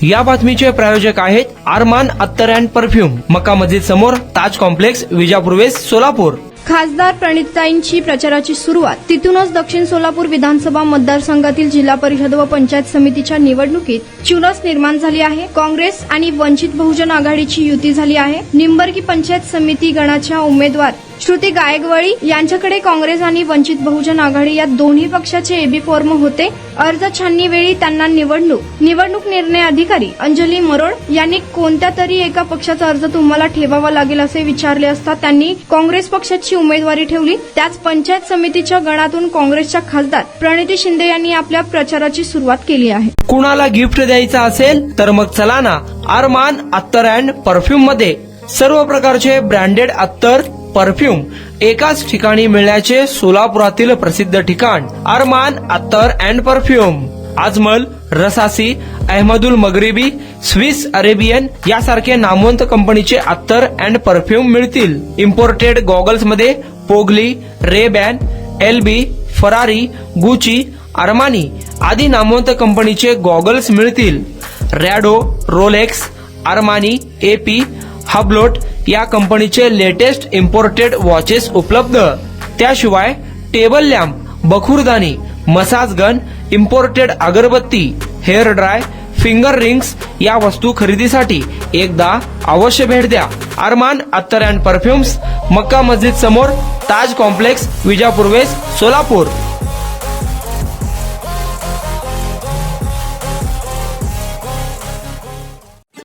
या बातमीचे प्रायोजक आहेत अरमान अत्तर अँड परफ्यूम, मक्का मस्जिद समोर, ताज कॉम्प्लेक्स, विजापूर वेस्ट, सोलापूर। खासदार प्रणिताईंची प्रचाराची सुरुवात। तिथूनच दक्षिण सोलापूर विधानसभा मतदारसंघातील जिल्हा परिषद व पंचायत समितीच्या निवडणुकीत चुरस निर्माण झाली आहे। काँग्रेस आणि वंचित बहुजन आघाडीची युती झाली आहे। निंबर्गी पंचायत समिती गणाच्या उमेदवार श्रुती गायकवाडी यांच्याकडे काँग्रेस आणि वंचित बहुजन आघाडी या दोन्ही पक्षाचे एबी फॉर्म होते। अर्ज छाननीवेळी त्यांना निवडणूक निर्णय अधिकारी अंजली मरोड यांनी कोणत्या तरी एका पक्षाचा अर्ज तुम्हाला ठेवावा लागेल असे विचारले असता त्यांनी काँग्रेस पक्षाची उमेदवारी ठेवली। त्याच पंचायत समितीच्या गणातून काँग्रेसच्या खासदार प्रणिती शिंदे यांनी आपल्या प्रचाराची सुरुवात केली आहे। कुणाला गिफ्ट द्यायचं असेल तर मग चला ना अरमान अत्तर अँड परफ्यूम मध्ये। सर्व प्रकारचे ब्रँडेड अत्तर परफ्यूम एकाच ठिकाणी मिळण्याचे सोलापुरातील प्रसिद्ध ठिकाण अरमान अत्तर and perfume. Ajmal, Rasasi, Ahmed al Maghribi, Swiss Arabian यासारखे नामवंत कंपनीचे अत्तर अँड परफ्यूम मिळतील। इम्पोर्टेड गॉगल्स मध्ये पोगली, Ray Ban, LB, Ferrari, Gucci, Armani आदी नामवंत कंपनीचे गॉगल्स मिळतील। Rado, Rolex, Armani, AP, Hublot या कंपनीचे लेटेस्ट इम्पोर्टेड वॉचेस उपलब्ध। त्याशिवाय टेबल लॅम्प, बखुरदानी, मसाज गन, इम्पोर्टेड अगरबत्ती, हेअर ड्राय, फिंगर रिंग्स या वस्तू खरेदीसाठी एकदा अवश्य भेट द्या। अरमान अत्तर अँड परफ्यूम्स, मक्का मस्जिद समोर, ताज कॉम्प्लेक्स, विजापूर वेस्ट, सोलापूर।